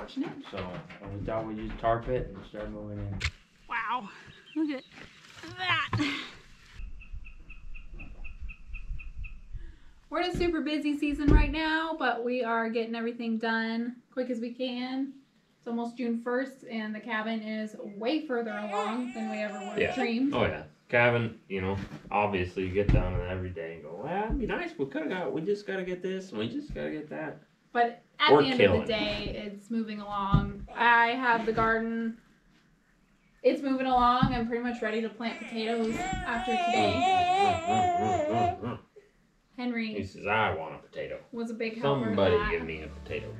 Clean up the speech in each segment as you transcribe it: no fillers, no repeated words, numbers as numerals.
unfortunate. So we thought we'd just tarp it and start moving in. Wow, look at that. We're in a super busy season right now, but we are getting everything done quick as we can. It's almost June 1st, and the cabin is way further along than we ever would have dreamed. Oh yeah. Cabin, you know, obviously you get down every day and go, well, it'd be nice. We just gotta get this, and we just gotta get that. But at the end of the day, it's moving along. I have the garden. It's moving along. I'm pretty much ready to plant potatoes after today. Henry. He says, I want a potato. Was a big helper. Somebody give me a potato.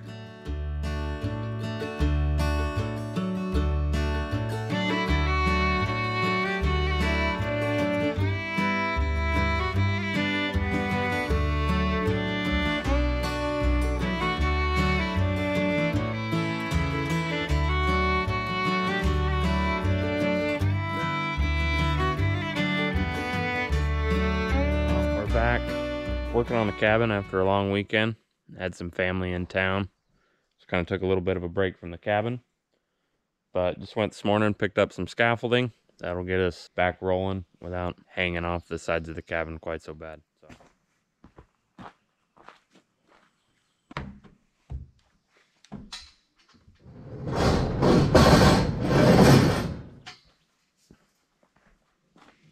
Back working on the cabin after a long weekend. Had some family in town. Just kind of took a little bit of a break from the cabin. But just went this morning, picked up some scaffolding. That'll get us back rolling without hanging off the sides of the cabin quite so bad.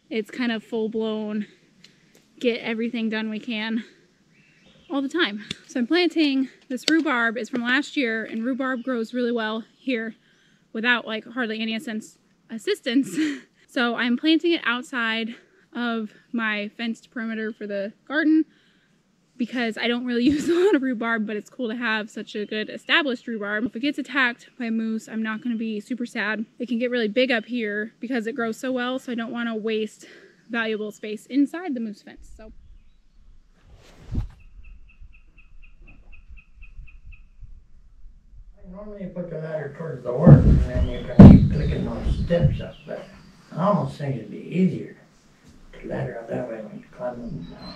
It's kind of full-blown get everything done we can all the time. So I'm planting this rhubarb. It's from last year, and rhubarb grows really well here without like hardly any assistance. So I'm planting it outside of my fenced perimeter for the garden because I don't really use a lot of rhubarb, but it's cool to have such a good established rhubarb. If it gets attacked by a moose, I'm not going to be super sad. It can get really big up here because it grows so well, so I don't want to waste valuable space inside the moose fence. So normally you put the ladder towards the work and then you can keep clicking those steps up, but I almost think it'd be easier to ladder up that way when you climb them down.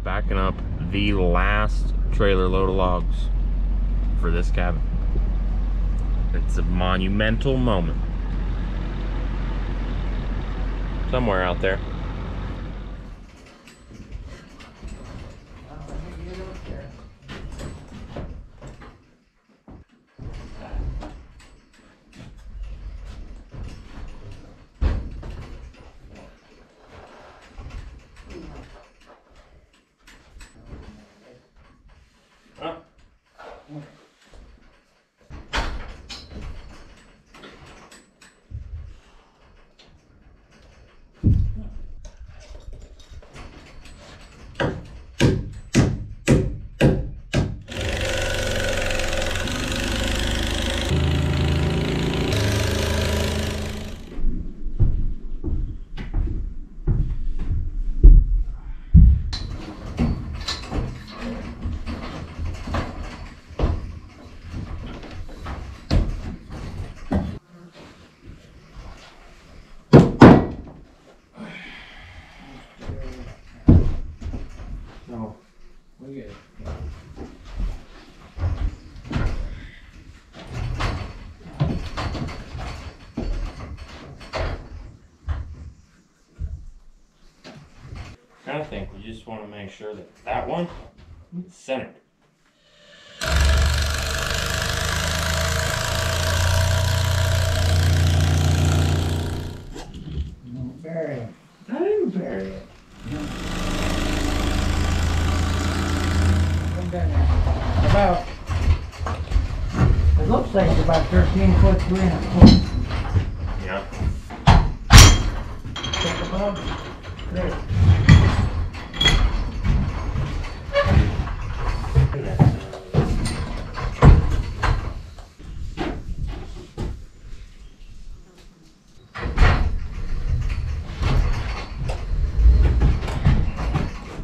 Backing up the last trailer load of logs for this cabin. It's a monumental moment. Somewhere out there. I think we just want to make sure that that one is centered. Don't bury it. I didn't bury it. About, it looks like it's about 13 foot, 3.5 foot. Yeah. Check above. There.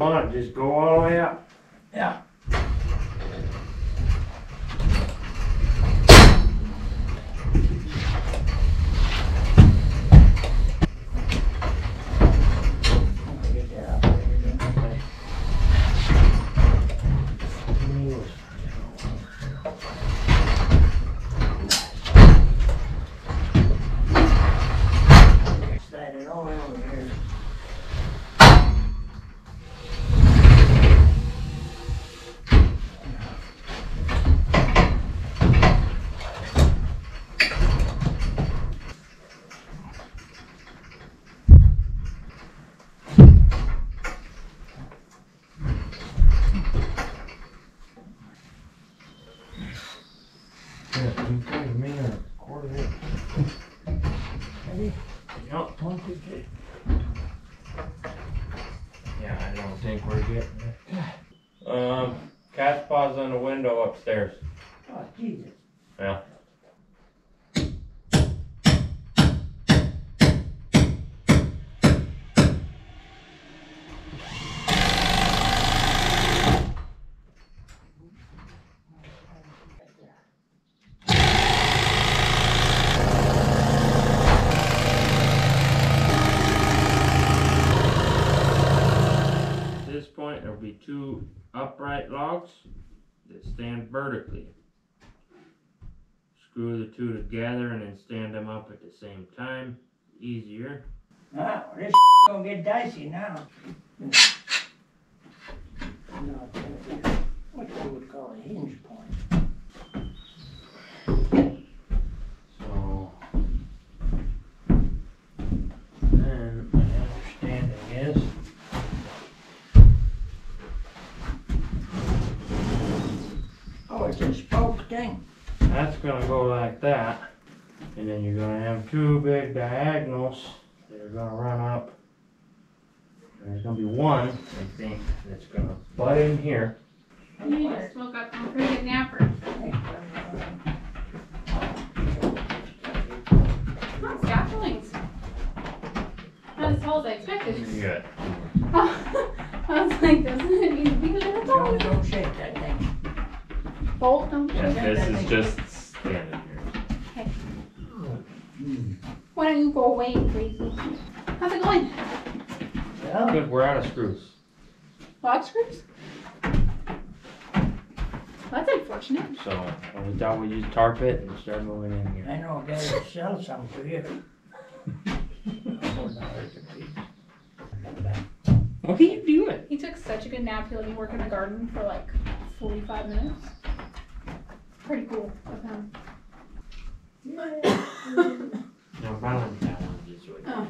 Come on, just go all the way up. Yeah. a minute or a quarter of it. Ready? Yep. 1, 2, 3. Yeah, I don't think we're getting it. Cat's paws on the window upstairs. Oh, Jesus. Yeah. At this point, there'll be 2 upright logs that stand vertically. Screw the 2 together and then stand them up at the same time. Easier. Ah, this gonna get dicey now. No, what you would call a hinge point. So then my understanding is Oh, it's a spoke thing. that's gonna go like that. And then you're gonna have 2 big diagonals that are gonna run up. And there's gonna be one, I think, that's gonna butt in here. You need to smoke up some pretty good napper. Not scaffoldings. Not as tall as I expected. Good. I was like, doesn't it need to be that tall? Don't shake that thing. Bolt, don't Yeah, shake it. this is just standing here. Why don't you go away, crazy? How's it going? Well, Good, we're out of screws. Log screws? That's unfortunate. So we thought we'd just tarp it and start moving in here. I know a guy that sells some to you. $4 a piece. What are you doing? He took such a good nap. He let me work in the garden for like 45 minutes. Pretty cool of him. No, balance that one this way. Oh.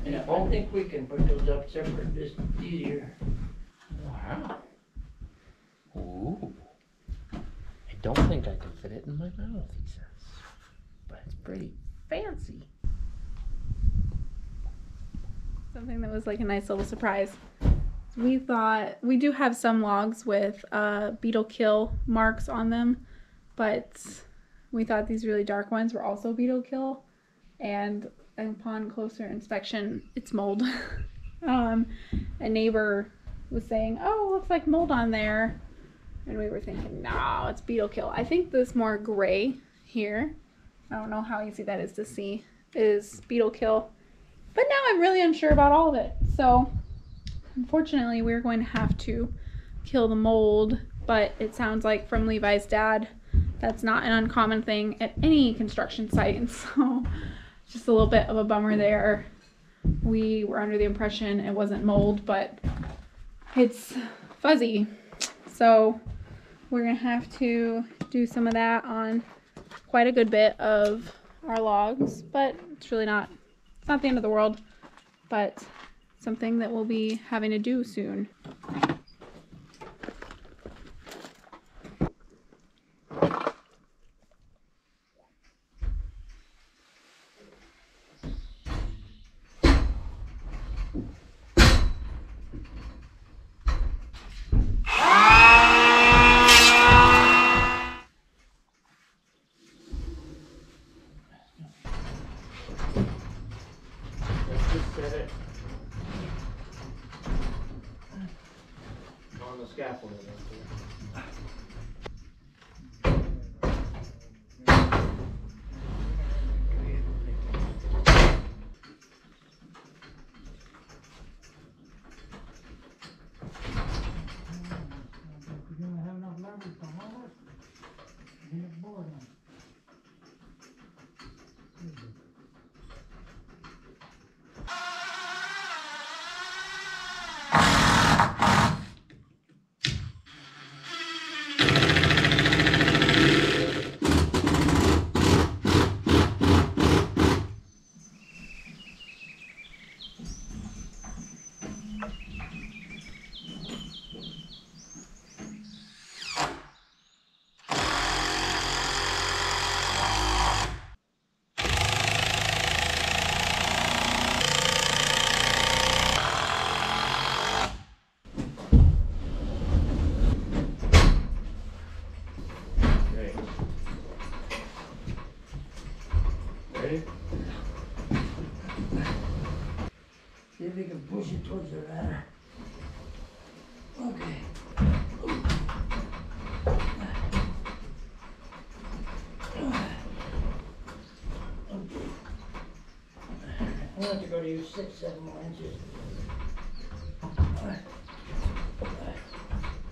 Yeah, I think we can put those up separate, just easier. Wow. Ooh. I don't think I can fit it in my mouth, he says. But it's pretty fancy. Something that was like a nice little surprise. We thought, we do have some logs with beetle kill marks on them, but we thought these really dark ones were also beetle kill, and upon closer inspection, it's mold. A neighbor was saying, oh, looks like mold on there, and we were thinking, no, it's beetle kill. I think this more gray here, I don't know how easy that is to see, is beetle kill, but now I'm really unsure about all of it. So unfortunately, we're going to have to kill the mold, but it sounds like from Levi's dad, that's not an uncommon thing at any construction site. So just a little bit of a bummer there. We were under the impression it wasn't mold, but it's fuzzy. So we're gonna have to do some of that on quite a good bit of our logs, but it's really not, it's not the end of the world, but something that we'll be having to do soon. Let's just set it on the scaffolding. You're gonna have enough leverage to hold it? Get it bored on. See if we can push it towards the ladder. Okay. I'm going to go to you 6-7 more inches.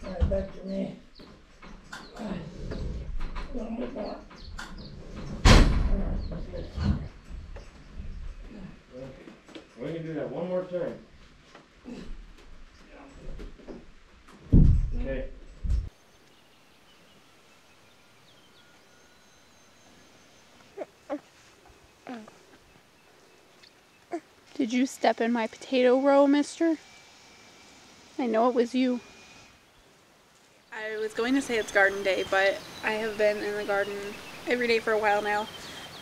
Alright, back to me. Alright. A little bit more. Alright, let's lift. We can do that one more time. Okay. Did you step in my potato row, mister? I know it was you. I was going to say it's garden day, but I have been in the garden every day for a while now.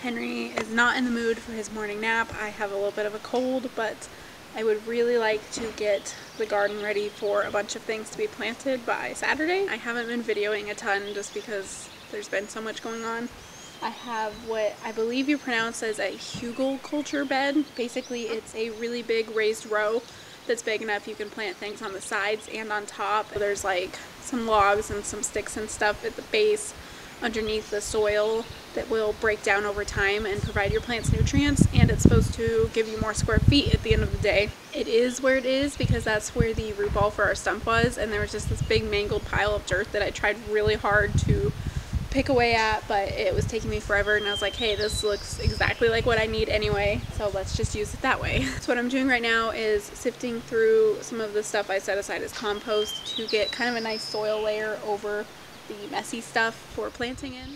Henry is not in the mood for his morning nap. I have a little bit of a cold, but I would really like to get the garden ready for a bunch of things to be planted by Saturday. I haven't been videoing a ton just because there's been so much going on. I have what I believe you pronounce as a hugelkultur bed. Basically, it's a really big raised row that's big enough you can plant things on the sides and on top. There's like some logs and some sticks and stuff at the base underneath the soil that will break down over time and provide your plants nutrients, and it's supposed to give you more square feet at the end of the day. It is where it is because that's where the root ball for our stump was, and there was just this big mangled pile of dirt that I tried really hard to pick away at, but it was taking me forever, and I was like, hey, this looks exactly like what I need anyway, so let's just use it that way. So what I'm doing right now is sifting through some of the stuff I set aside as compost to get kind of a nice soil layer over the messy stuff for planting in.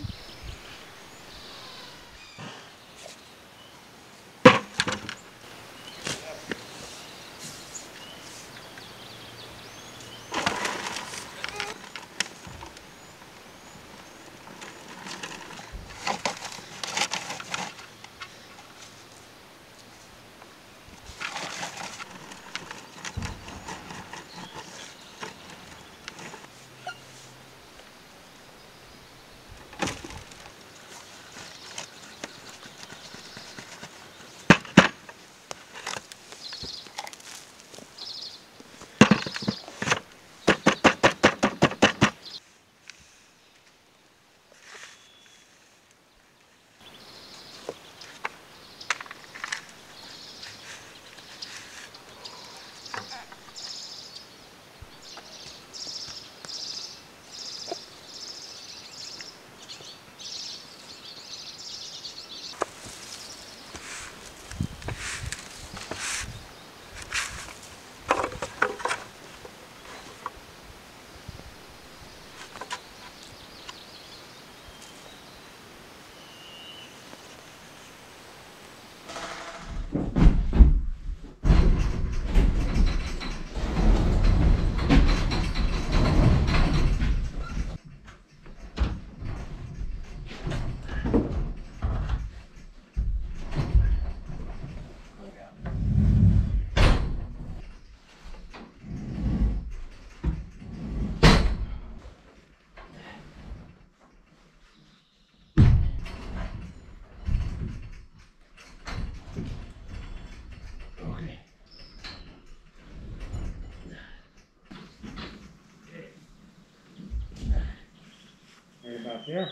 About there.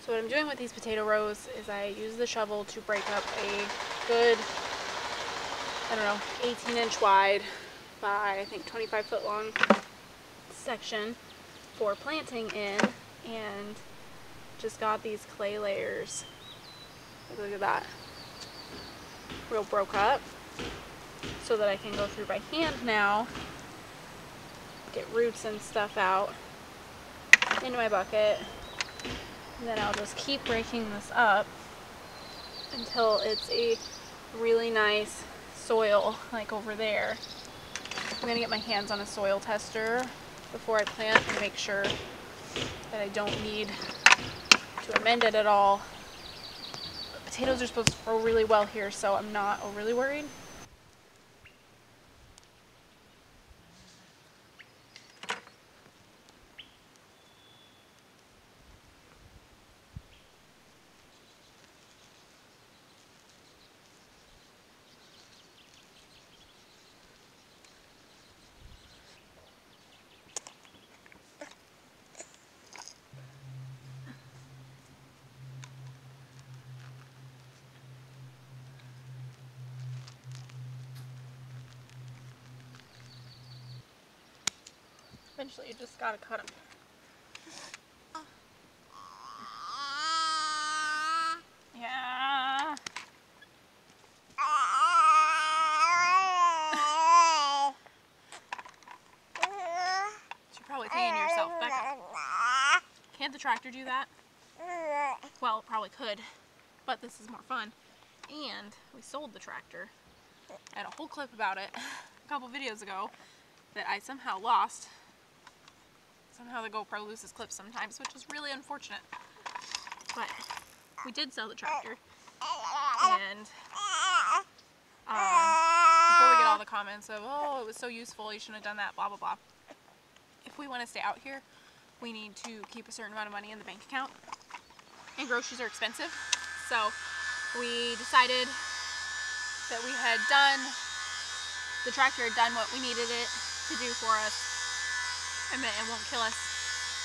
So what I'm doing with these potato rows is I use the shovel to break up a good, 18-inch wide by I think 25-foot long section for planting in, and just got these clay layers. Look at that. Real broke up, so that I can go through by hand now, get roots and stuff out into my bucket. And then I'll just keep breaking this up until it's a really nice soil, like over there. I'm gonna get my hands on a soil tester before I plant and make sure that I don't need to amend it at all. But potatoes are supposed to grow really well here, so I'm not overly worried. Eventually you just gotta cut them. Yeah. You're probably thinking to yourself, Becca, can't the tractor do that? Well, it probably could, but this is more fun. And we sold the tractor. I had a whole clip about it a couple videos ago that I somehow lost. Somehow the GoPro loses clips sometimes, which is really unfortunate. But we did sell the tractor. And before we get all the comments of, oh, it was so useful, you shouldn't have done that, blah, blah, blah. If we want to stay out here, we need to keep a certain amount of money in the bank account. And groceries are expensive. So we decided that the tractor had done what we needed it to do for us. And it won't kill us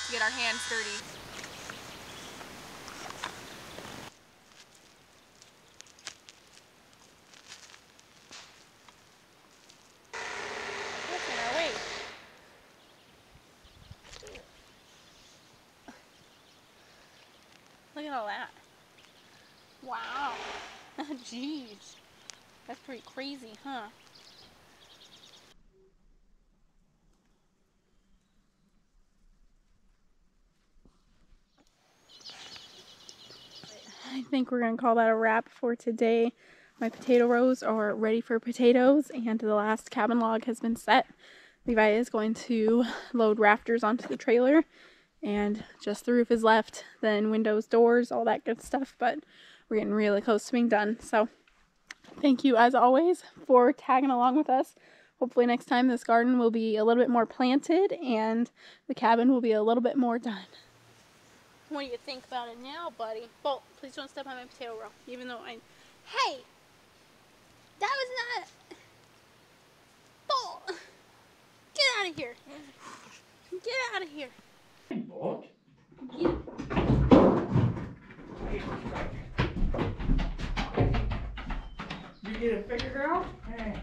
to get our hands dirty. What's in our way? Look at all that. Wow. Jeez. That's pretty crazy, huh? I think we're going to call that a wrap for today. My potato rows are ready for potatoes and the last cabin log has been set. Levi is going to load rafters onto the trailer and just the roof is left, then windows, doors, all that good stuff, but we're getting really close to being done. So thank you as always for tagging along with us. Hopefully next time this garden will be a little bit more planted and the cabin will be a little bit more done. What do you think about it now, buddy? Bolt, please don't step on my potato row, even though I... Hey! That was not... Bolt! Get out of here! Get out of here! Bolt. Get... You get it figured out? Hey.